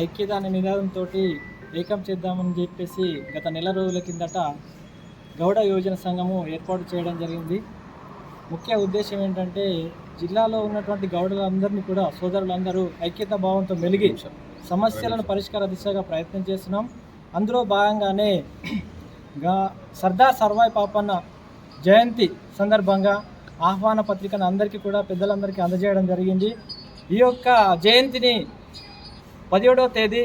ఐక్యత అనే నినాదంతో ఏకం చేద్దామని చెప్పేసి గత నెల రోజుల కిందట గౌడ యువజన సంఘము ఏర్పాటు చేయడం జరిగింది. ముఖ్య ఉద్దేశం ఏంటంటే జిల్లాలో ఉన్నటువంటి గౌడులందరినీ కూడా సోదరులందరూ ఐక్యత భావంతో మెలిగి సమస్యలను పరిష్కార దిశగా ప్రయత్నం చేస్తున్నాం. అందులో భాగంగానే సర్దార్ సర్వాయి పాపన్న జయంతి సందర్భంగా ఆహ్వాన పత్రికను అందరికీ కూడా పెద్దలందరికీ అందజేయడం జరిగింది. ఈ యొక్క జయంతిని 17వ తేదీ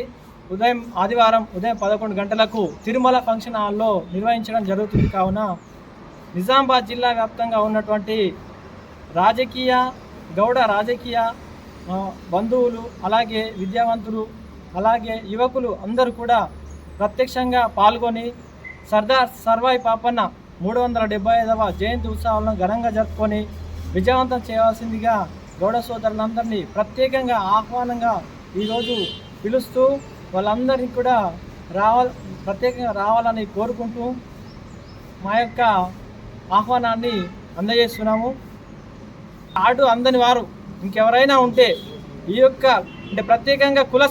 ఆదివారం ఉదయం 11 గంటలకు తిరుమల ఫంక్షన్ హాల్లో నిర్వహించడం జరుగుతుంది. కావున నిజామాబాద్ జిల్లా వ్యాప్తంగా ఉన్నటువంటి గౌడ రాజకీయ బంధువులు, అలాగే విద్యావంతులు, అలాగే యువకులు అందరూ కూడా ప్రత్యక్షంగా పాల్గొని సర్దార్ సర్వాయి పాపన్న 375వ జయంతి ఉత్సవాలను ఘనంగా జరుపుకొని విజయవంతం చేయవలసిందిగా గౌడ సోదరులందరినీ ప్రత్యేకంగా ఆహ్వానంగా ఈరోజు పిలుస్తూ వాళ్ళందరినీ కూడా ప్రత్యేకంగా రావాలని కోరుకుంటూ మా యొక్క ఆహ్వానాన్ని అందజేస్తున్నాము. ఆడు అందని వారు ఇంకెవరైనా ఉంటే ఈ యొక్క అంటే ప్రత్యేకంగా కుల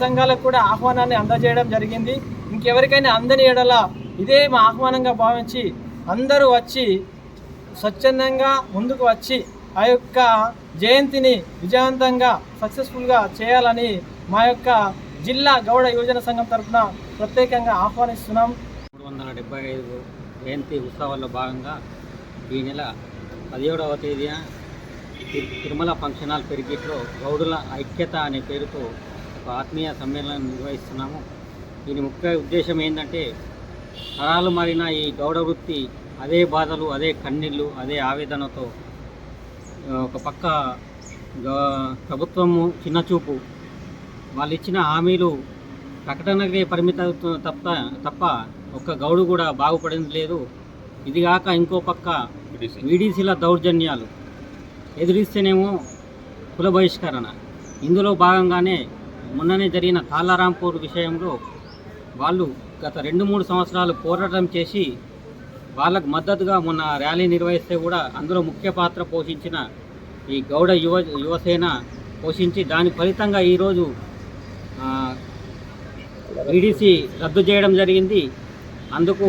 సంఘాలకు కూడా ఆహ్వానాన్ని అందజేయడం జరిగింది. ఇంకెవరికైనా అందని ఎడల ఇదే మా ఆహ్వానంగా భావించి అందరూ వచ్చి స్వచ్ఛందంగా ముందుకు వచ్చి ఆ యొక్క జయంతిని విజయవంతంగా సక్సెస్ఫుల్గా చేయాలని మా యొక్క జిల్లా గౌడ యువజన సంఘం తరఫున ప్రత్యేకంగా ఆహ్వానిస్తున్నాం. 375 జయంతి ఉత్సవాల్లో భాగంగా ఈ నెల 17వ తేదీన తిరుమల ఫంక్షన్ హాల్ పెరిగిట్లో గౌడుల ఐక్యత అనే పేరుతో ఒక ఆత్మీయ సమ్మేళనం నిర్వహిస్తున్నాము. దీని ముఖ్య ఉద్దేశం ఏంటంటే తరాలు మారిన ఈ గౌడ వృత్తి అదే బాధలు, అదే కన్నీళ్ళు, అదే ఆవేదనతో ఒక పక్క ప్రభుత్వము చిన్నచూపు, వాళ్ళు ఇచ్చిన హామీలు ప్రకటనకే పరిమితం తప్ప ఒక్క గౌడు కూడా బాగుపడింది లేదు. ఇదిగాక ఇంకో పక్క వీడీసీల దౌర్జన్యాలు ఎదురిస్తేనేమో కుల బహిష్కరణ. ఇందులో భాగంగానే మొన్ననే జరిగిన తాళారాంపూర్ విషయంలో వాళ్ళు గత 2-3 సంవత్సరాలు పోరాటం చేసి వాళ్ళకు మద్దతుగా మొన్న ర్యాలీ నిర్వహిస్తే కూడా అందులో ముఖ్య పాత్ర పోషించిన ఈ గౌడ యువసేన పోషించి దాని ఫలితంగా ఈరోజు వీడీసీ రద్దు చేయడం జరిగింది. అందుకు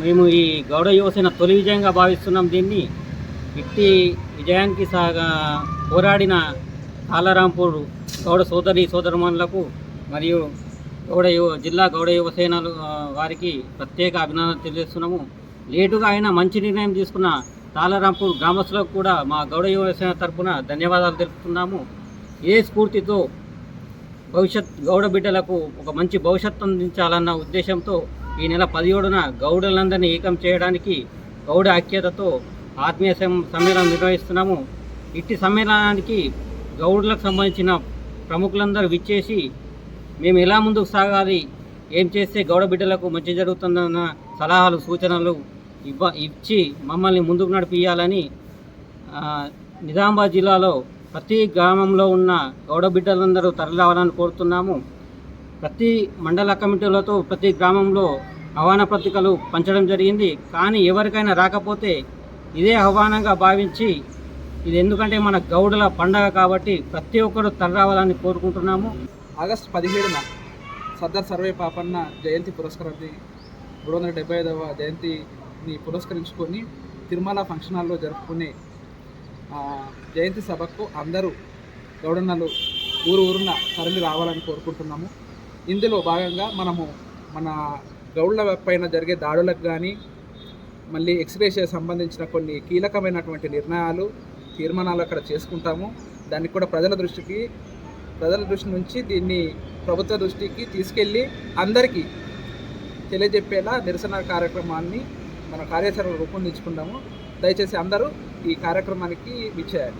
మేము ఈ గౌడ యువసేన తొలి విజయంగా భావిస్తున్నాం. దీన్ని ఇట్టి విజయానికి పోరాడిన తాళారాంపూర్ గౌడ సోదరుమణులకు మరియు జిల్లా గౌడ యువసేనలు వారికి ప్రత్యేక అభినందనలు తెలియజేస్తున్నాము. లేటుగా అయినా మంచి నిర్ణయం తీసుకున్న తాళారాంపూర్ గ్రామస్తులకు కూడా మా గౌడ యువసేన తరఫున ధన్యవాదాలు తెలుపుతున్నాము. ఏ స్ఫూర్తితో గౌడ బిడ్డలకు ఒక మంచి భవిష్యత్తు అందించాలన్న ఉద్దేశంతో ఈ నెల 17న గౌడులందరినీ ఏకం చేయడానికి గౌడ ఐక్యతతో ఆత్మీయ సమ్మేళనం నిర్వహిస్తున్నాము. ఇట్టి సమ్మేళనానికి గౌడులకు సంబంధించిన ప్రముఖులందరూ విచ్చేసి మేము ఎలా ముందుకు సాగాలి, ఏం చేస్తే గౌడ బిడ్డలకు మంచి జరుగుతుందన్న సలహాలు, సూచనలు ఇచ్చి మమ్మల్ని ముందుకు నడిపియాలని నిజామాబాద్ జిల్లాలో ప్రతి గ్రామంలో ఉన్న గౌడ బిడ్డలందరూ తరలిరావాలని కోరుతున్నాము. ప్రతి మండల కమిటీలతో ప్రతి గ్రామంలో ఆహ్వాన పత్రికలు పంచడం జరిగింది. కానీ ఎవరికైనా రాకపోతే ఇదే ఆహ్వానంగా భావించి, ఇది ఎందుకంటే మన గౌడుల పండగ కాబట్టి ప్రతి ఒక్కరూ తరలిరావాలని కోరుకుంటున్నాము. ఆగస్టు 17న సర్దార్ సర్వాయి పాపన్న జయంతి పురస్కరాన్ని 375వ జయంతిని పురస్కరించుకొని తిరుమల ఫంక్షన్ హాల్లో జరుపుకునే జయంతి సభకు అందరూ గౌడన్నలు ఊరున తరలి రావాలని కోరుకుంటున్నాము. ఇందులో భాగంగా మనము మన గౌడ్ల పైన జరిగే దాడులకు కానీ, మళ్ళీ ఎక్స్గ్రేషియా సంబంధించిన కొన్ని కీలకమైనటువంటి తీర్మానాలు అక్కడ చేసుకుంటాము. దానికి కూడా ప్రజల దృష్టి నుంచి దీన్ని ప్రభుత్వ దృష్టికి తీసుకెళ్ళి అందరికీ తెలియజెప్పేలా నిరసన కార్యక్రమాన్ని మన కార్యాచరణ రూపొందించుకుంటాము. దయచేసి అందరూ ఈ కార్యక్రమానికి విచ్చేయాలి.